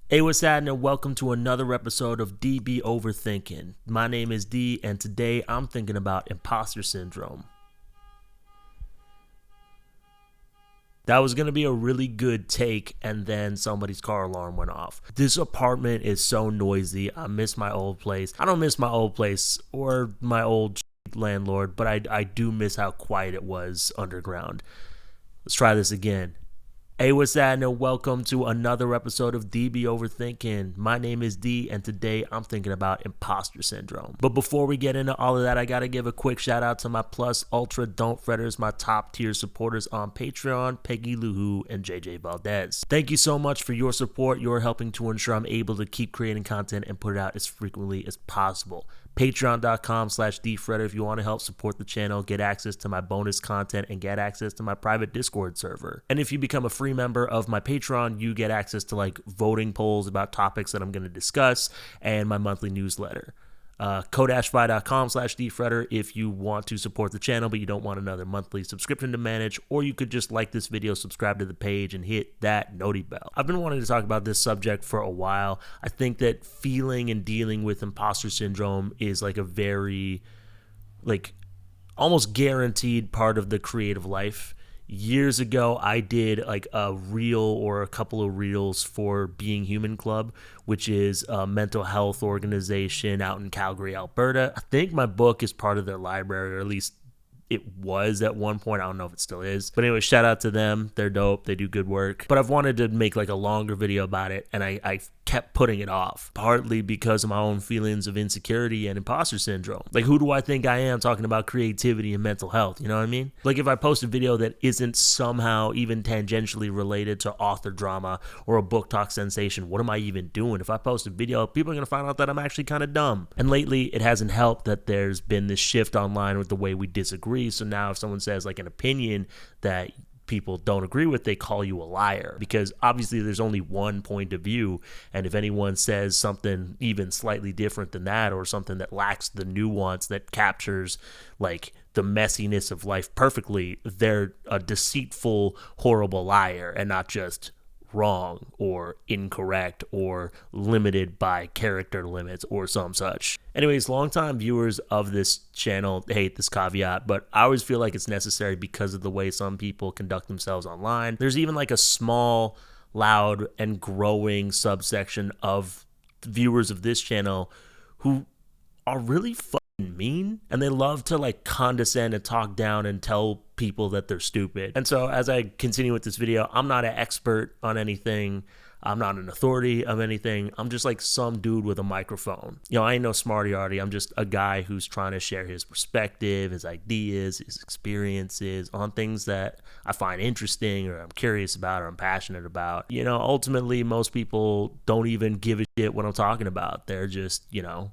Hey, what's happening? And welcome to another episode of DB Overthinking. My name is D, and today I'm thinking about imposter syndrome. That was going to be a really good take, and then somebody's car alarm went off. This apartment is so noisy. I miss my old place. I don't miss my old place or my old landlord, but I do miss how quiet it was underground. Let's try this again. Hey, what's that? And welcome to another episode of DB Overthinking. My name is D, and today I'm thinking about imposter syndrome. But before we get into all of that, I gotta give a quick shout out to my Plus Ultra Don't Fretters, my top tier supporters on Patreon, Peggy Luhu and JJ Valdez. Thank you so much for your support. You're helping to ensure I'm able to keep creating content and put it out as frequently as possible. Patreon.com/DFretter if you want to help support the channel, get access to my bonus content, and get access to my private Discord server. And if you become a free member of my Patreon, you get access to like voting polls about topics that I'm going to discuss and my monthly newsletter. Kodashfy.com/DFretter if you want to support the channel but you don't want another monthly subscription to manage, or you could just like this video, subscribe to the page, and hit that noti bell. I've been wanting to talk about this subject for a while. I think that feeling and dealing with imposter syndrome is like a very almost guaranteed part of the creative life. Years ago, I did like a reel or a couple of reels for Being Human Club, which is a mental health organization out in Calgary, Alberta. I think my book is part of their library, or at least it was at one point. I don't know if it still is. But anyway, shout out to them. They're dope. They do good work. But I've wanted to make like a longer video about it, and I kept putting it off, partly because of my own feelings of insecurity and imposter syndrome. Like, who do I think I am talking about creativity and mental health? You know what I mean? Like, if I post a video that isn't somehow even tangentially related to author drama or a book talk sensation, what am I even doing? If I post a video, people are going to find out that I'm actually kind of dumb. And lately, it hasn't helped that there's been this shift online with the way we disagree. So now if someone says like an opinion that people don't agree with, they call you a liar, because obviously there's only one point of view, and if anyone says something even slightly different than that, or something that lacks the nuance that captures like the messiness of life perfectly, they're a deceitful, horrible liar, and not just wrong or incorrect or limited by character limits or some such. Anyways, longtime viewers of this channel hate this caveat, but I always feel like it's necessary because of the way some people conduct themselves online. There's even like a small, loud, and growing subsection of viewers of this channel who are really fucking mean, and they love to like condescend and talk down and tell people that they're stupid. And so as I continue with this video, I'm not an expert on anything. I'm not an authority of anything. I'm just like some dude with a microphone. You know, I ain't no smarty arty. I'm just a guy who's trying to share his perspective, his ideas, his experiences on things that I find interesting, or I'm curious about, or I'm passionate about. You know, ultimately, most people don't even give a shit what I'm talking about. They're just, you know,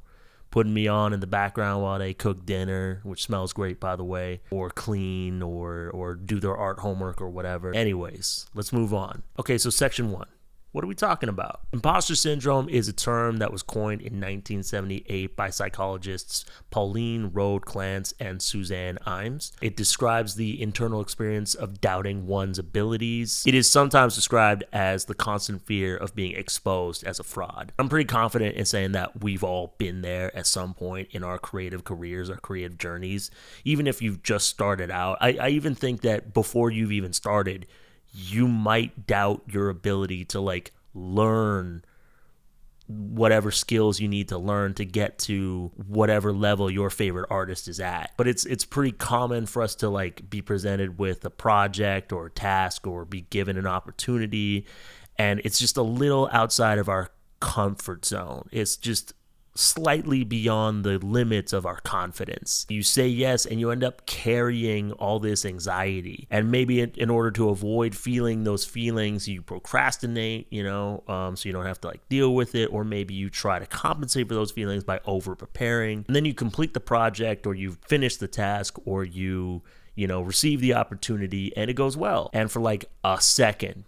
putting me on in the background while they cook dinner, which smells great, by the way, or clean, or do their art homework or whatever. Anyways, let's move on. Okay, so section 1. What are we talking about? Imposter syndrome is a term that was coined in 1978 by psychologists Pauline Rode-Clance and Suzanne Imes. It describes the internal experience of doubting one's abilities. It is sometimes described as the constant fear of being exposed as a fraud. I'm pretty confident in saying that we've all been there at some point in our creative careers, our creative journeys. Even if you've just started out, I even think that before you've even started, you might doubt your ability to like learn whatever skills you need to learn to get to whatever level your favorite artist is at. But it's pretty common for us to like be presented with a project or a task, or be given an opportunity, and it's just a little outside of our comfort zone. It's just slightly beyond the limits of our confidence. You say yes, and you end up carrying all this anxiety. And maybe in order to avoid feeling those feelings, you procrastinate, you know, so you don't have to like deal with it. Or maybe you try to compensate for those feelings by over preparing. And then you complete the project, or you finish the task, or you receive the opportunity, and it goes well. And for like a second,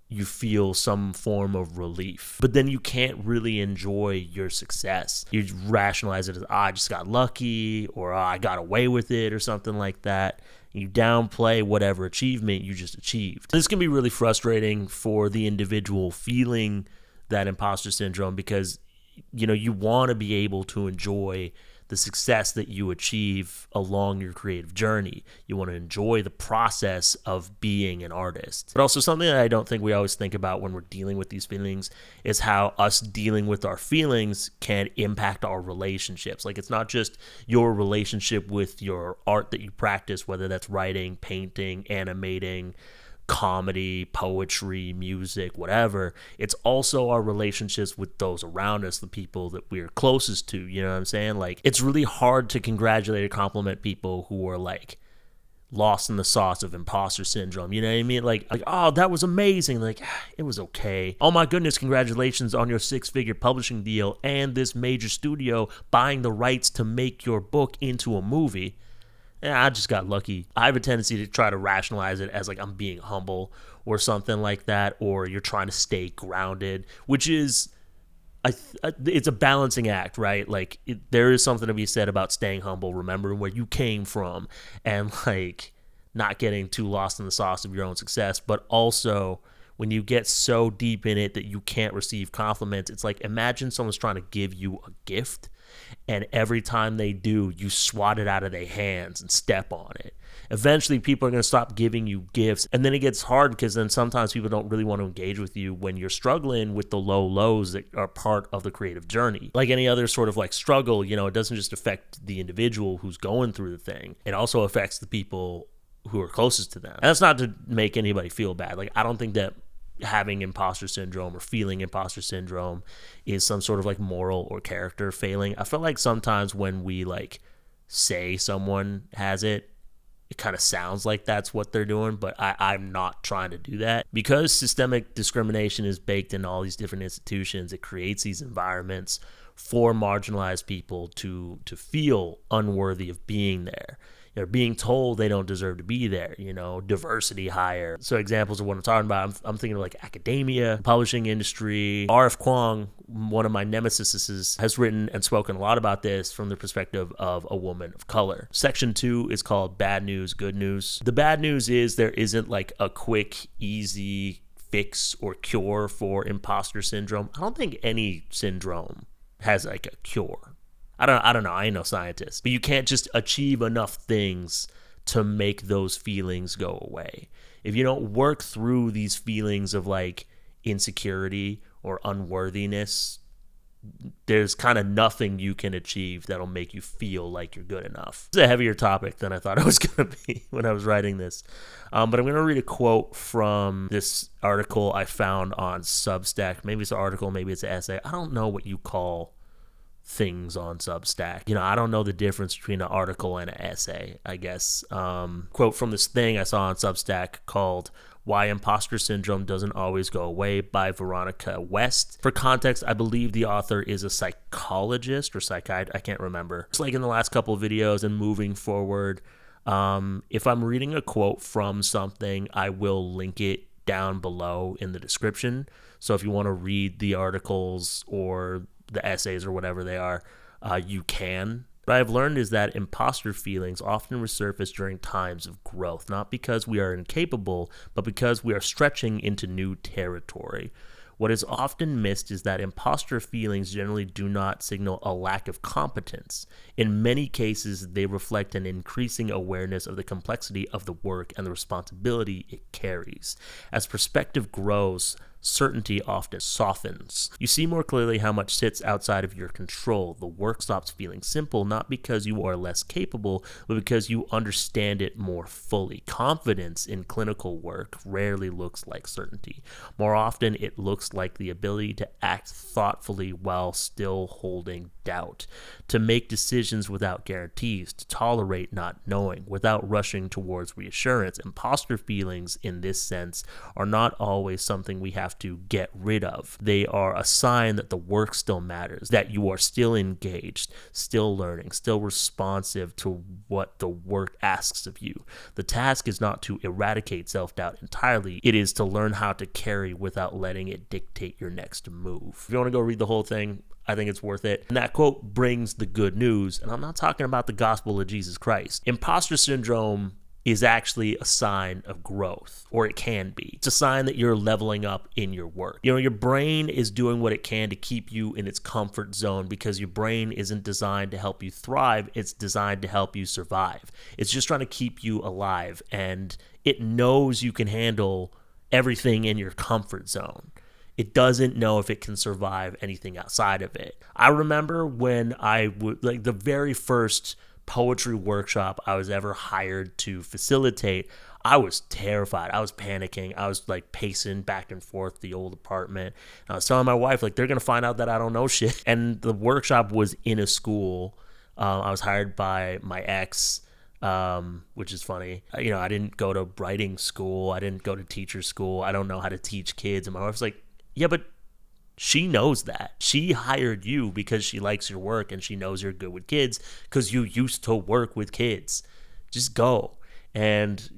you feel some form of relief, but then you can't really enjoy your success. You rationalize it as, I just got lucky, or I got away with it, or something like that. You downplay whatever achievement you just achieved. This can be really frustrating for the individual feeling that imposter syndrome, because you want to be able to enjoy the success that you achieve along your creative journey. You want to enjoy the process of being an artist. But also, something that I don't think we always think about when we're dealing with these feelings is how us dealing with our feelings can impact our relationships. Like, it's not just your relationship with your art that you practice, whether that's writing, painting, animating, comedy, poetry, music, whatever. It's also our relationships with those around us, the people that we're closest to. You know what I'm saying? Like, it's really hard to congratulate or compliment people who are like lost in the sauce of imposter syndrome. You know what I mean? Like, oh, that was amazing. Like, it was okay. Oh my goodness, congratulations on your 6-figure publishing deal and this major studio buying the rights to make your book into a movie. I just got lucky. I have a tendency to try to rationalize it as like I'm being humble or something like that, or you're trying to stay grounded, which is, it's a balancing act, right? Like, there is something to be said about staying humble, remembering where you came from, and like not getting too lost in the sauce of your own success. But also, when you get so deep in it that you can't receive compliments, it's like, imagine someone's trying to give you a gift, and every time they do, you swat it out of their hands and step on it. Eventually, people are going to stop giving you gifts, and then it gets hard because then sometimes people don't really want to engage with you when you're struggling with the low lows that are part of the creative journey. Like any other sort of like struggle, it doesn't just affect the individual who's going through the thing. It also affects the people who are closest to them. And that's not to make anybody feel bad. Like, I don't think that having imposter syndrome or feeling imposter syndrome is some sort of like moral or character failing. I feel like sometimes when we like say someone has it, it kind of sounds like that's what they're doing, but I'm not trying to do that. Because systemic discrimination is baked in all these different institutions, it creates these environments for marginalized people to feel unworthy of being there. They're being told they don't deserve to be there, diversity hire. So examples of what I'm talking about, I'm thinking of like academia, publishing industry. R.F. Kuang, one of my nemesises, has written and spoken a lot about this from the perspective of a woman of color. Section 2 is called Bad News, Good News. The bad news is there isn't like a quick, easy fix or cure for imposter syndrome. I don't think any syndrome has like a cure. I don't know. I ain't no scientist. But you can't just achieve enough things to make those feelings go away. If you don't work through these feelings of like insecurity or unworthiness, there's kind of nothing you can achieve that'll make you feel like you're good enough. It's a heavier topic than I thought it was going to be when I was writing this. But I'm going to read a quote from this article I found on Substack. Maybe it's an article, maybe it's an essay. I don't know what you call things on Substack. I don't know the difference between an article and an essay, I guess. Quote from this thing I saw on Substack called Why Imposter Syndrome Doesn't Always Go Away by Veronica West. For context, I believe the author is a psychologist or psychiatrist. I can't remember. It's like in the last couple of videos and moving forward, if I'm reading a quote from something, I will link it down below in the description. So if you want to read the articles or the essays or whatever they are, you can. What I've learned is that imposter feelings often resurface during times of growth, not because we are incapable, but because we are stretching into new territory. What is often missed is that imposter feelings generally do not signal a lack of competence. In many cases, they reflect an increasing awareness of the complexity of the work and the responsibility it carries. As perspective grows, certainty often softens. You see more clearly how much sits outside of your control. The work stops feeling simple, not because you are less capable, but because you understand it more fully. Confidence in clinical work rarely looks like certainty. More often, it looks like the ability to act thoughtfully while still holding doubt, to make decisions without guarantees, to tolerate not knowing, without rushing towards reassurance. Imposter feelings, in this sense, are not always something we have to get rid of. They are a sign that the work still matters, that you are still engaged, still learning, still responsive to what the work asks of you. The task is not to eradicate self-doubt entirely. It is to learn how to carry without letting it dictate your next move. If you want to go read the whole thing, I think it's worth it. And that quote brings the good news, and I'm not talking about the gospel of Jesus Christ. Imposter syndrome is actually a sign of growth, or it can be. It's a sign that you're leveling up in your work. Your brain is doing what it can to keep you in its comfort zone, because your brain isn't designed to help you thrive. It's designed to help you survive. It's just trying to keep you alive, and it knows you can handle everything in your comfort zone. It doesn't know if it can survive anything outside of it. I remember when I would, like, the very first poetry workshop I was ever hired to facilitate, I was terrified. I was panicking. I was like pacing back and forth the old apartment. And I was telling my wife, like, they're going to find out that I don't know shit. And the workshop was in a school. I was hired by my ex, which is funny. I didn't go to writing school. I didn't go to teacher school. I don't know how to teach kids. And my wife's like, yeah, but she knows that. She hired you because she likes your work and she knows you're good with kids because you used to work with kids. Just go. And,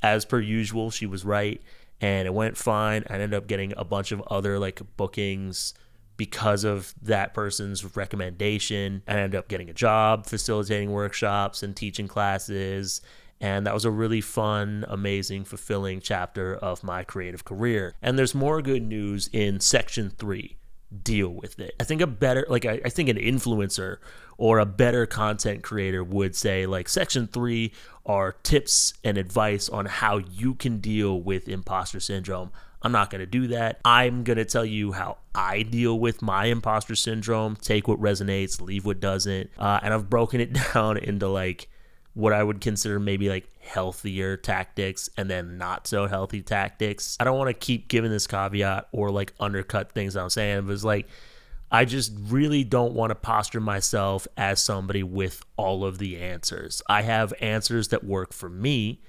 as per usual, she was right. And it went fine. I ended up getting a bunch of other like bookings because of that person's recommendation. I ended up getting a job facilitating workshops and teaching classes. And that was a really fun, amazing, fulfilling chapter of my creative career. And there's more good news in section 3. Deal with it. I think I think an influencer or a better content creator would say, like, section 3 are tips and advice on how you can deal with imposter syndrome. I'm not going to do that. I'm going to tell you how I deal with my imposter syndrome. Take what resonates, leave what doesn't. And I've broken it down into like what I would consider maybe like healthier tactics and then not so healthy tactics. I don't want to keep giving this caveat or like undercut things I'm saying, but it's like, I just really don't want to posture myself as somebody with all of the answers. I have answers that work for me.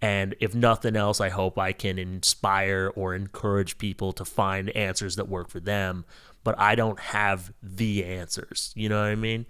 And if nothing else, I hope I can inspire or encourage people to find answers that work for them. But I don't have the answers. You know what I mean?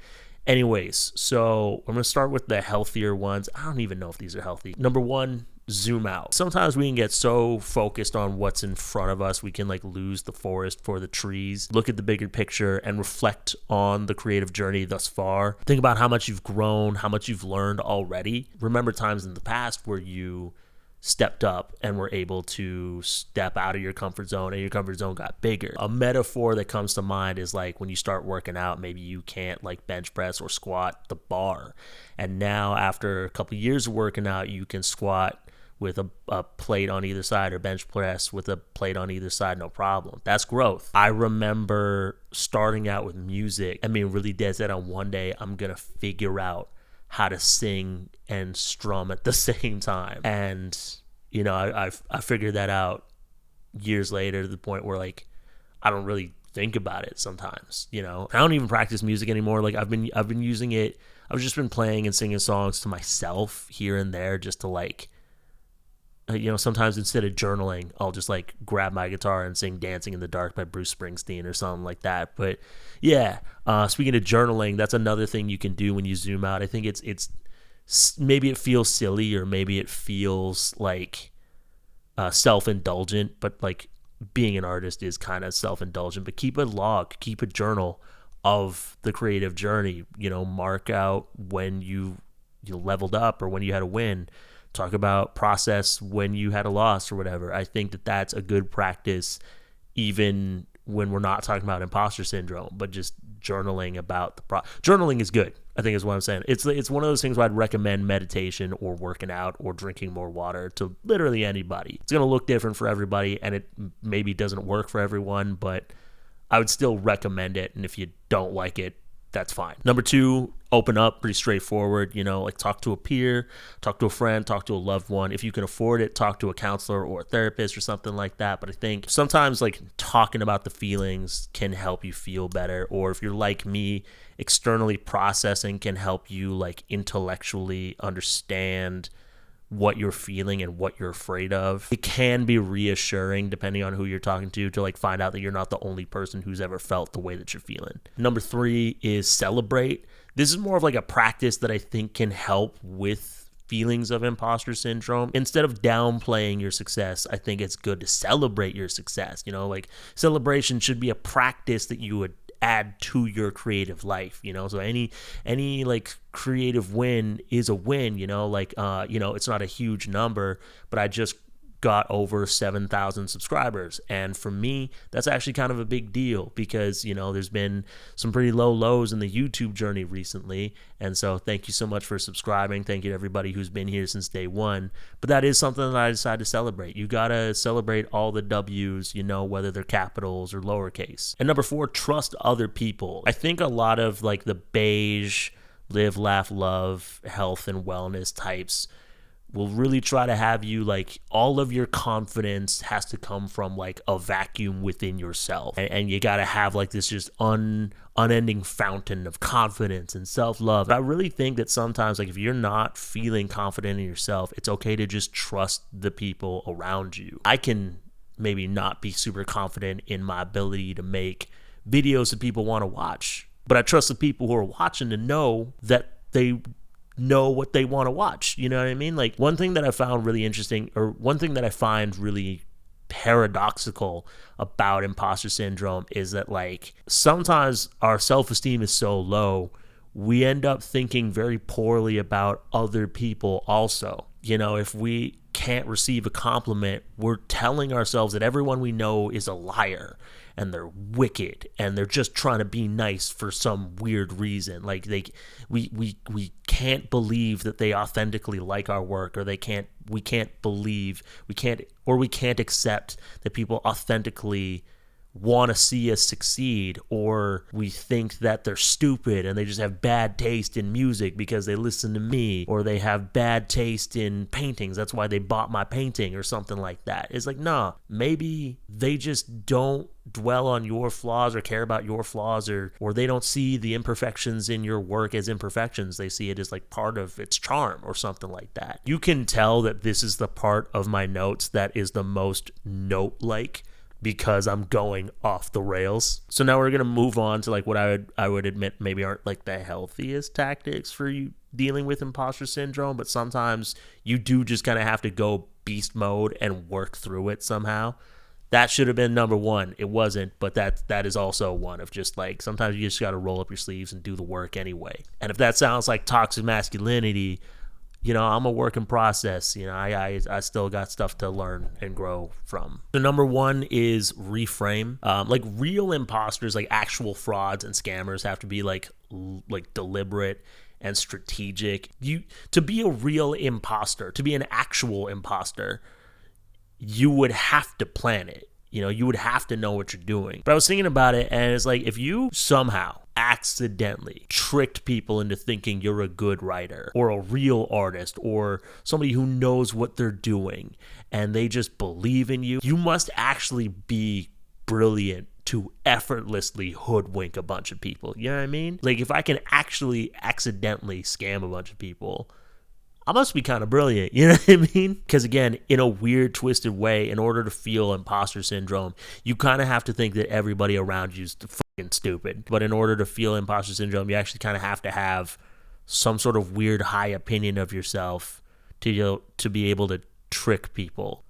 Anyways, so I'm going to start with the healthier ones. I don't even know if these are healthy. Number 1, zoom out. Sometimes we can get so focused on what's in front of us, we can like lose the forest for the trees. Look at the bigger picture and reflect on the creative journey thus far. Think about how much you've grown, how much you've learned already. Remember times in the past where you stepped up and were able to step out of your comfort zone and your comfort zone got bigger. A metaphor that comes to mind is like when you start working out, maybe you can't like bench press or squat the bar. And now after a couple of years of working out, you can squat with a plate on either side or bench press with a plate on either side, no problem. That's growth. I remember starting out with music and being really dead set on one day I'm going to figure out how to sing and strum at the same time. And, I figured that out years later to the point where like, I don't really think about it sometimes, I don't even practice music anymore. Like I've been using it. I've just been playing and singing songs to myself here and there just to like, sometimes instead of journaling, I'll just like grab my guitar and sing Dancing in the Dark by Bruce Springsteen or something like that. But yeah, speaking of journaling, that's another thing you can do when you zoom out. I think it's maybe it feels silly or maybe it feels like self-indulgent, but like being an artist is kind of self-indulgent. But keep a log, keep a journal of the creative journey. Mark out when you leveled up or when you had a win. Talk about process when you had a loss or whatever. I think that that's a good practice even when we're not talking about imposter syndrome, but just journaling about the journaling is good, I think is what I'm saying. It's one of those things where I'd recommend meditation or working out or drinking more water to literally anybody. It's going to look different for everybody and it maybe doesn't work for everyone, but I would still recommend it. And if you don't like it, that's fine. Number 2, open up, pretty straightforward, like talk to a peer, talk to a friend, talk to a loved one. If you can afford it, talk to a counselor or a therapist or something like that. But I think sometimes like talking about the feelings can help you feel better. Or if you're like me, externally processing can help you like intellectually understand what you're feeling and what you're afraid of. It can be reassuring depending on who you're talking to like find out that you're not the only person who's ever felt the way that you're feeling. Number 3 is celebrate. This is more of like a practice that I think can help with feelings of imposter syndrome. Instead of downplaying your success, I think it's good to celebrate your success. Like celebration should be a practice that you would add to your creative life, you know? So any like creative win is a win, you know? Like, you know, it's not a huge number, but I just got over 7,000 subscribers. And for me, that's actually kind of a big deal because, you know, there's been some pretty low lows in the YouTube journey recently. And so thank you so much for subscribing. Thank you to everybody who's been here since day one. But that is something that I decided to celebrate. You got to celebrate all the W's, you know, whether they're capitals or lowercase. And number 4, trust other people. I think a lot of like the beige, live, laugh, love, health and wellness types will really try to have you like all of your confidence has to come from like a vacuum within yourself, and you got to have like this just unending fountain of confidence and self-love. But I really think that sometimes like if you're not feeling confident in yourself, it's okay to just trust the people around you. I can maybe not be super confident in my ability to make videos that people want to watch, but I trust the people who are watching to know that they know what they want to watch. You know what I mean? Like one thing that I found really interesting, or one thing that I find really paradoxical about imposter syndrome is that like sometimes our self-esteem is so low, we end up thinking very poorly about other people also. You know, if we can't receive a compliment, we're telling ourselves that everyone we know is a liar and they're wicked and they're just trying to be nice for some weird reason. Like we can't believe that they authentically like our work, or we can't accept that people authentically want to see us succeed, or we think that they're stupid and they just have bad taste in music because they listen to me, or they have bad taste in paintings, that's why they bought my painting or something like that. It's like, nah, maybe they just don't dwell on your flaws or care about your flaws, or they don't see the imperfections in your work as imperfections. They see it as like part of its charm or something like that. You can tell that this is the part of my notes that is the most note-like, because I'm going off the rails. So now we're going to move on to like what I would admit maybe aren't like the healthiest tactics for you dealing with imposter syndrome, but sometimes you do just kind of have to go beast mode and work through it somehow. That should have been number 1. It wasn't, but that is also one of just like sometimes you just got to roll up your sleeves and do the work anyway. And if that sounds like toxic masculinity, you know, I'm a work in process. You know, I still got stuff to learn and grow from. So number 1 is reframe. Like real imposters, like actual frauds and scammers, have to be like deliberate and strategic. To be a real imposter, to be an actual imposter, you would have to plan it. You know, you would have to know what you're doing. But I was thinking about it, and it's like if you somehow accidentally tricked people into thinking you're a good writer or a real artist or somebody who knows what they're doing, and they just believe in you, you must actually be brilliant to effortlessly hoodwink a bunch of people. You know what I mean? Like if I can actually accidentally scam a bunch of people, I must be kind of brilliant, you know what I mean? Because again, in a weird, twisted way, in order to feel imposter syndrome, you kind of have to think that everybody around you is fucking stupid. But in order to feel imposter syndrome, you actually kind of have to have some sort of weird high opinion of yourself to be able to trick people.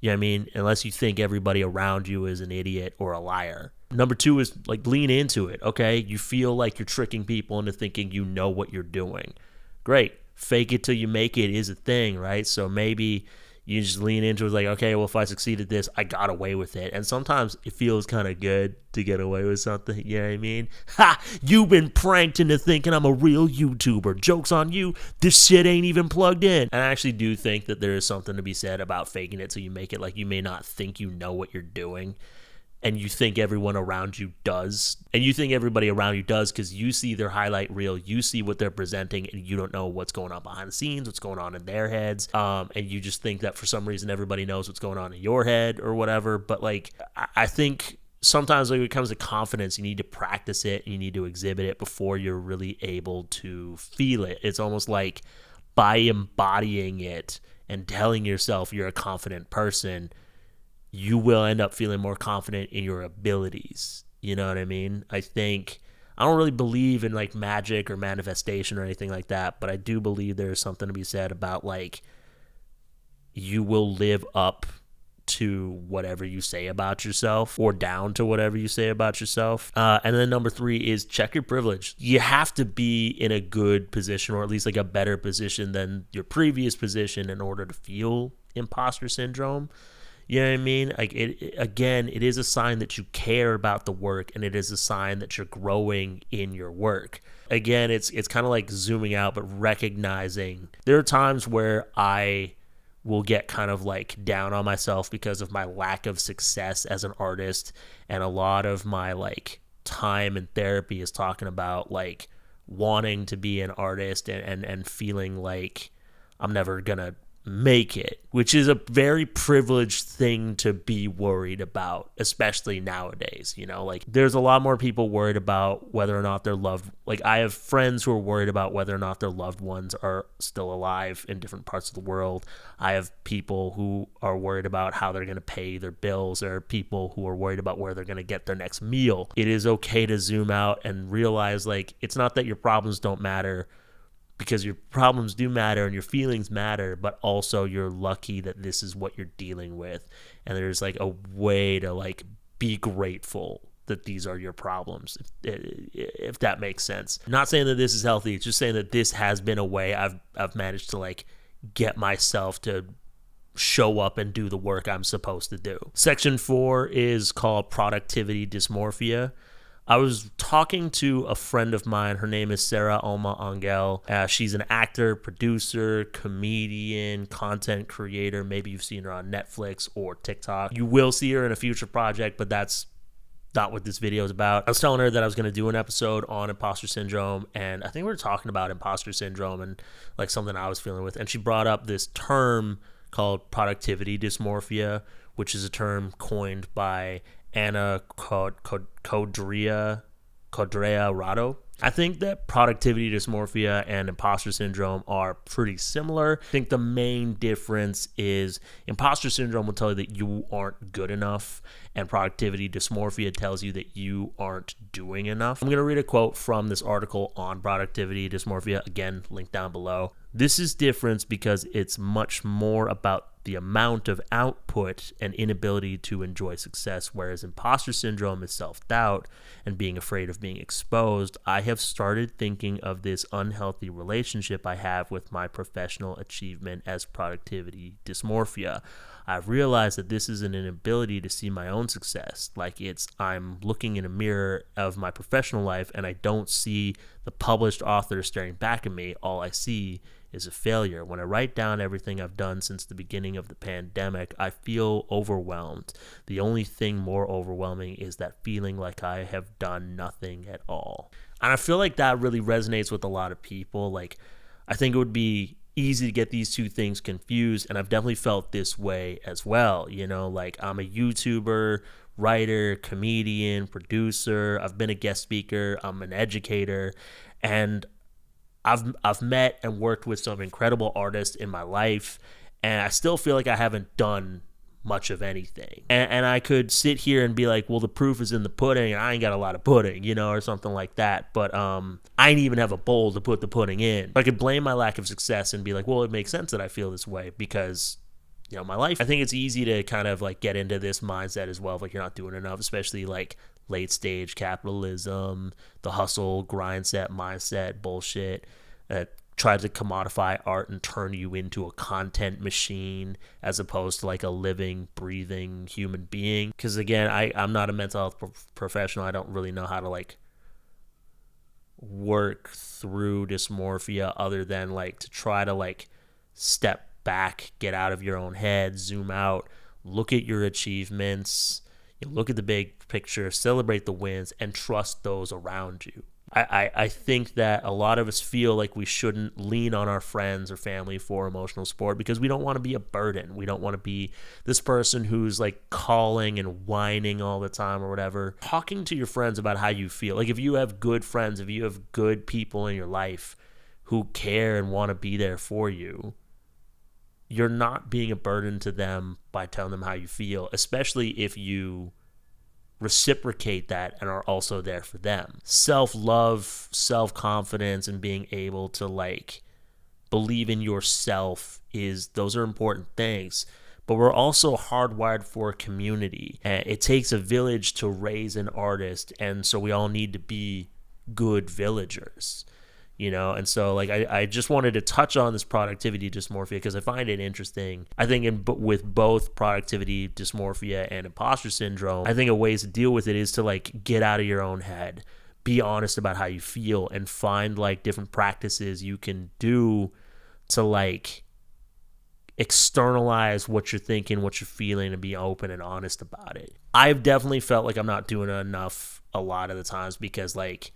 You know what I mean? Unless you think everybody around you is an idiot or a liar. Number 2 is like lean into it, okay? You feel like you're tricking people into thinking you know what you're doing. Great. Fake it till you make it is a thing, right? So maybe you just lean into it like, okay, well, if I succeed at this, I got away with it. And sometimes it feels kind of good to get away with something, you know what I mean? Ha! You've been pranked into thinking I'm a real YouTuber. Joke's on you. This shit ain't even plugged in. And I actually do think that there is something to be said about faking it till you make it. Like you may not think you know what you're doing, and you think everyone around you does. And you think everybody around you does because you see their highlight reel, you see what they're presenting, and you don't know what's going on behind the scenes, what's going on in their heads. And you just think that for some reason everybody knows what's going on in your head or whatever. But like, I think sometimes when it comes to confidence, you need to practice it, and you need to exhibit it before you're really able to feel it. It's almost like by embodying it and telling yourself you're a confident person, you will end up feeling more confident in your abilities. You know what I mean? I don't really believe in like magic or manifestation or anything like that, but I do believe there's something to be said about like you will live up to whatever you say about yourself, or down to whatever you say about yourself. And then number 3 is check your privilege. You have to be in a good position, or at least like a better position than your previous position, in order to feel imposter syndrome. You know what I mean? Like, it is a sign that you care about the work, and it is a sign that you're growing in your work. Again, it's kind of like zooming out, but recognizing there are times where I will get kind of like down on myself because of my lack of success as an artist, and a lot of my like time in therapy is talking about like wanting to be an artist and feeling like I'm never gonna make it, which is a very privileged thing to be worried about, especially nowadays. You know, like, there's a lot more people worried about whether or not their loved, like, I have friends who are worried about whether or not their loved ones are still alive in different parts of the world. I have people who are worried about how they're going to pay their bills. There are people who are worried about where they're going to get their next meal. It is okay to zoom out and realize, like, it's not that your problems don't matter, because your problems do matter and your feelings matter, but also you're lucky that this is what you're dealing with. And there's like a way to like be grateful that these are your problems, if that makes sense. I'm not saying that this is healthy. It's just saying that this has been a way I've managed to like get myself to show up and do the work I'm supposed to do. Section 4 is called productivity dysmorphia. I was talking to a friend of mine. Her name is Sarah Alma Angel. She's an actor, producer, comedian, content creator. Maybe you've seen her on Netflix or TikTok. You will see her in a future project, but that's not what this video is about. I was telling her that I was going to do an episode on imposter syndrome, and I think we were talking about imposter syndrome and like something I was feeling with, and she brought up this term called productivity dysmorphia, which is a term coined by Anna Codrea Rado. I think that productivity dysmorphia and imposter syndrome are pretty similar. I think the main difference is imposter syndrome will tell you that you aren't good enough, and productivity dysmorphia tells you that you aren't doing enough. I'm going to read a quote from this article on productivity dysmorphia, again, link down below. This is different because it's much more about the amount of output and inability to enjoy success, whereas imposter syndrome is self-doubt and being afraid of being exposed. I have started thinking of this unhealthy relationship I have with my professional achievement as productivity dysmorphia. I've realized that this is an inability to see my own success. Like, I'm looking in a mirror of my professional life and I don't see the published author staring back at me. All I see is a failure. When I write down everything I've done since the beginning of the pandemic, I feel overwhelmed. The only thing more overwhelming is that feeling like I have done nothing at all. And I feel like that really resonates with a lot of people. Like, I think it would be easy to get these two things confused, and I've definitely felt this way as well. You know, like, I'm a YouTuber, writer, comedian, producer. I've been a guest speaker. I'm an educator, and I've met and worked with some incredible artists in my life, and I still feel like I haven't done much of anything. And I could sit here and be like, well, the proof is in the pudding, and I ain't got a lot of pudding, you know, or something like that. But I ain't even have a bowl to put the pudding in. I could blame my lack of success and be like, well, it makes sense that I feel this way because, you know, my life. I think it's easy to kind of like get into this mindset as well, like you're not doing enough, especially like late stage capitalism, the hustle, grind set, mindset bullshit that tries to commodify art and turn you into a content machine as opposed to like a living, breathing human being. Because again, I'm not a mental health professional. I don't really know how to like work through dysmorphia other than like to try to like step back, get out of your own head, zoom out, look at your achievements, look at the big picture, celebrate the wins, and trust those around you. I think that a lot of us feel like we shouldn't lean on our friends or family for emotional support because we don't want to be a burden. We don't want to be this person who's like calling and whining all the time or whatever. Talking to your friends about how you feel. Like, if you have good friends, if you have good people in your life who care and want to be there for you, you're not being a burden to them by telling them how you feel, especially if you reciprocate that and are also there for them. Self-love, self-confidence, and being able to like believe in yourself those are important things. but we're also hardwired for community. It takes a village to raise an artist, and so we all need to be good villagers. And so like I just wanted to touch on this productivity dysmorphia because I find it interesting. I think with both productivity dysmorphia and imposter syndrome, I think a ways to deal with it is to like get out of your own head, be honest about how you feel, and find like different practices you can do to like externalize what you're thinking, what you're feeling, and be open and honest about it. I've definitely felt like I'm not doing enough a lot of the times because like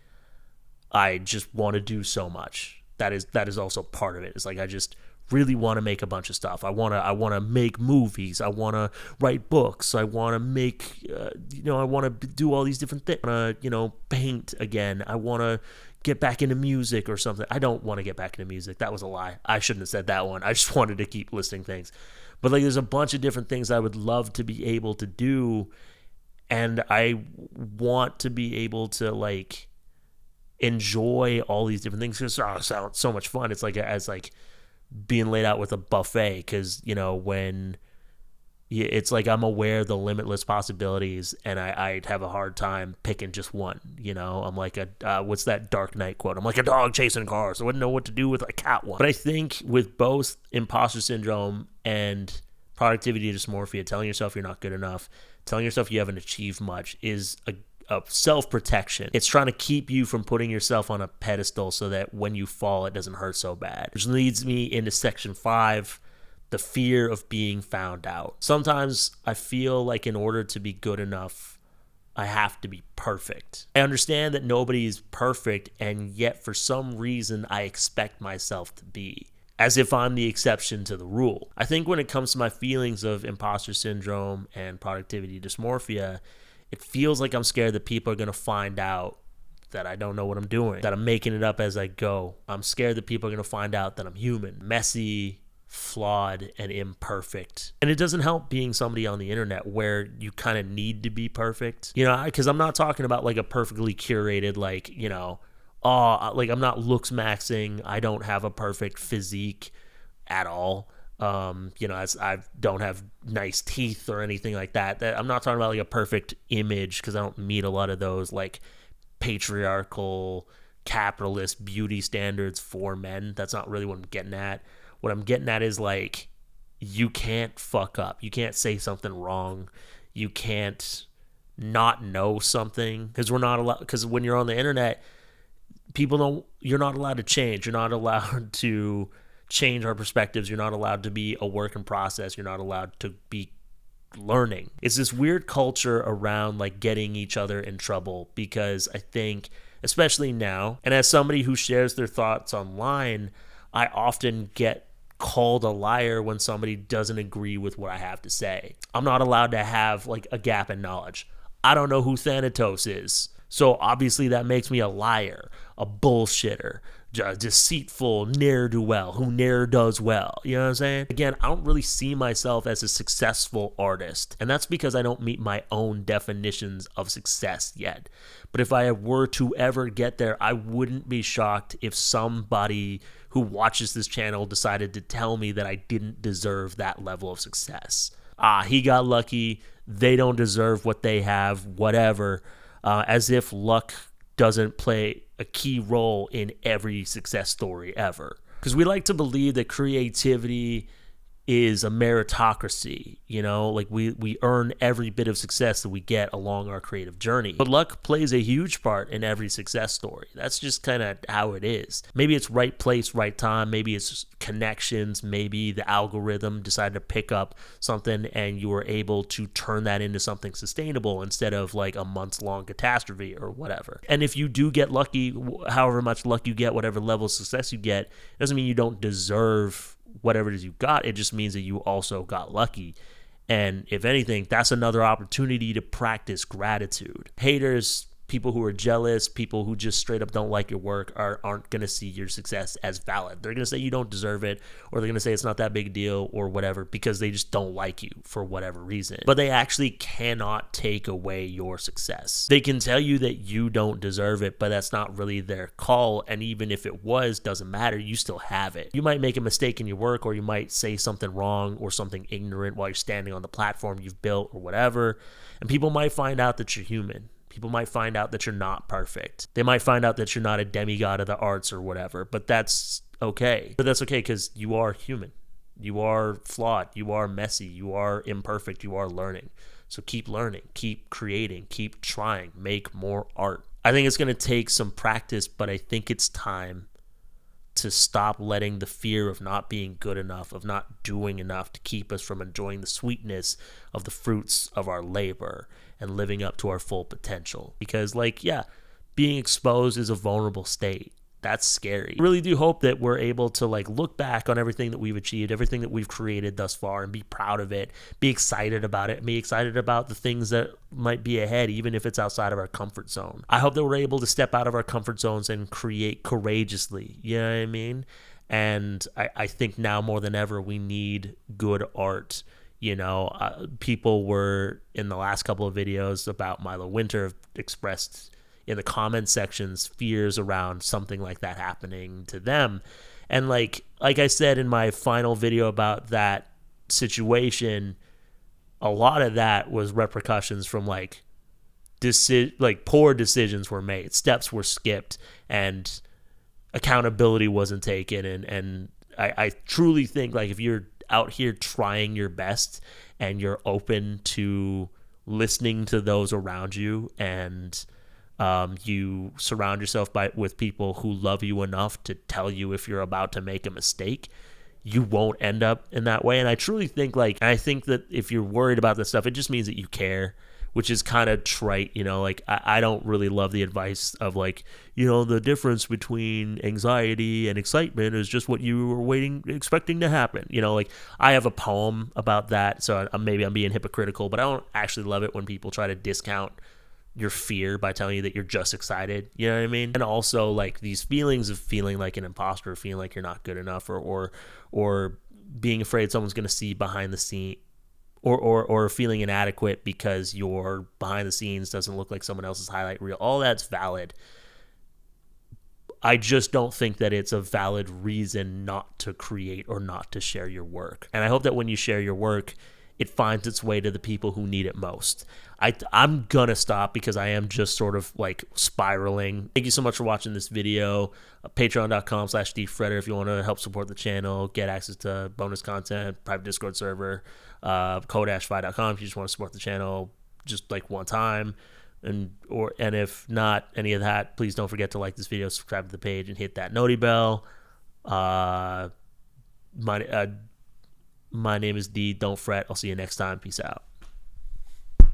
I just want to do so much. That is also part of it. It's like I just really want to make a bunch of stuff. I want to make movies. I want to write books. I want to make I want to do all these different things. I want to paint again. I want to get back into music or something. I don't want to get back into music. That was a lie. I shouldn't have said that one. I just wanted to keep listing things. But like there's a bunch of different things I would love to be able to do, and I want to be able to like enjoy all these different things because it sounds so much fun. It's like as like being laid out with a buffet because when it's like I'm aware of the limitless possibilities and I'd have a hard time picking just one. I'm like what's that Dark Knight quote? I'm like a dog chasing cars. I wouldn't know what to do with a cat one. But I think with both imposter syndrome and productivity dysmorphia, telling yourself you're not good enough, telling yourself you haven't achieved much is a self-protection. It's trying to keep you from putting yourself on a pedestal so that when you fall, it doesn't hurt so bad. Which leads me into section 5, the fear of being found out. Sometimes I feel like in order to be good enough, I have to be perfect. I understand that nobody is perfect, and yet for some reason, I expect myself to be, as if I'm the exception to the rule. I think when it comes to my feelings of imposter syndrome and productivity dysmorphia, it feels like I'm scared that people are going to find out that I don't know what I'm doing, that I'm making it up as I go. I'm scared that people are going to find out that I'm human, messy, flawed, and imperfect. And it doesn't help being somebody on the internet where you kind of need to be perfect. Because I'm not talking about like a perfectly curated, like, like I'm not looks maxing. I don't have a perfect physique at all. As I don't have nice teeth or anything like that. I'm not talking about like a perfect image because I don't meet a lot of those like patriarchal capitalist beauty standards for men. That's not really what I'm getting at. What I'm getting at is like you can't fuck up. You can't say something wrong. You can't not know something because we're not allowed. Because when you're on the internet, you're not allowed to change. You're not allowed to change our perspectives. You're not allowed to be a work in process. You're not allowed to be learning. It's this weird culture around like getting each other in trouble because I think, especially now, and as somebody who shares their thoughts online, I often get called a liar when somebody doesn't agree with what I have to say. I'm not allowed to have like a gap in knowledge. I don't know who Thanatos is. So obviously that makes me a liar, a bullshitter, deceitful ne'er-do-well who ne'er does well. You know what I'm saying? Again, I don't really see myself as a successful artist, and that's because I don't meet my own definitions of success yet. But if I were to ever get there, I wouldn't be shocked if somebody who watches this channel decided to tell me that I didn't deserve that level of success. He got lucky. They don't deserve what they have, whatever. As if luck doesn't play a key role in every success story ever. Because we like to believe that creativity is a meritocracy, like we earn every bit of success that we get along our creative journey. But luck plays a huge part in every success story. That's just kind of how it is. Maybe it's right place, right time. Maybe it's connections. Maybe the algorithm decided to pick up something and you were able to turn that into something sustainable instead of like a months-long catastrophe or whatever. And if you do get lucky, however much luck you get, whatever level of success you get, it doesn't mean you don't deserve whatever it is you got. It just means that you also got lucky. And if anything, that's another opportunity to practice gratitude. Haters people who are jealous, people who just straight up don't like your work aren't going to see your success as valid. They're going to say you don't deserve it, or they're going to say it's not that big a deal or whatever, because they just don't like you for whatever reason. But they actually cannot take away your success. They can tell you that you don't deserve it, but that's not really their call. And even if it was, doesn't matter. You still have it. You might make a mistake in your work, or you might say something wrong or something ignorant while you're standing on the platform you've built or whatever. And people might find out that you're human. People might find out that you're not perfect. They might find out that you're not a demigod of the arts or whatever, but that's okay. But that's okay, because you are human. You are flawed. You are messy. You are imperfect. You are learning. So keep learning, keep creating, keep trying, make more art. I think it's going to take some practice, but I think it's time to stop letting the fear of not being good enough, of not doing enough, to keep us from enjoying the sweetness of the fruits of our labor and living up to our full potential. Because, being exposed is a vulnerable state. That's scary. I really do hope that we're able to look back on everything that we've achieved, everything that we've created thus far, and be proud of it, be excited about it, and be excited about the things that might be ahead, even if it's outside of our comfort zone. I hope that we're able to step out of our comfort zones and create courageously. You know what I mean? And I think now more than ever, we need good art. People were, in the last couple of videos about Milo Winter, have expressed in the comment sections fears around something like that happening to them. And like I said in my final video about that situation, a lot of that was repercussions from poor decisions were made, steps were skipped, and accountability wasn't taken. And I truly think if you're out here trying your best and you're open to listening to those around you, and you surround yourself with people who love you enough to tell you if you're about to make a mistake, you won't end up in that way. And I truly think I think that if you're worried about this stuff, it just means that you care, which is kind of trite. I don't really love the advice of the difference between anxiety and excitement is just what you were expecting to happen. I have a poem about that, so maybe I'm being hypocritical, but I don't actually love it when people try to discount your fear by telling you that you're just excited. You know what I mean? And also these feelings of feeling like an imposter, feeling like you're not good enough, or being afraid someone's going to see behind the scene, or feeling inadequate because your behind the scenes doesn't look like someone else's highlight reel. All that's valid. I just don't think that it's a valid reason not to create or not to share your work. And I hope that when you share your work, it finds its way to the people who need it most. I'm gonna stop because I am just sort of spiraling. Thank you so much for watching this video. Patreon.com/DFredder if you want to help support the channel, get access to bonus content, private Discord server. Code-fi.com if you just want to support the channel just one time. And if not any of that, please don't forget to like this video, subscribe to the page, and hit that noti bell. My name is D. Don't fret. I'll see you next time. Peace out.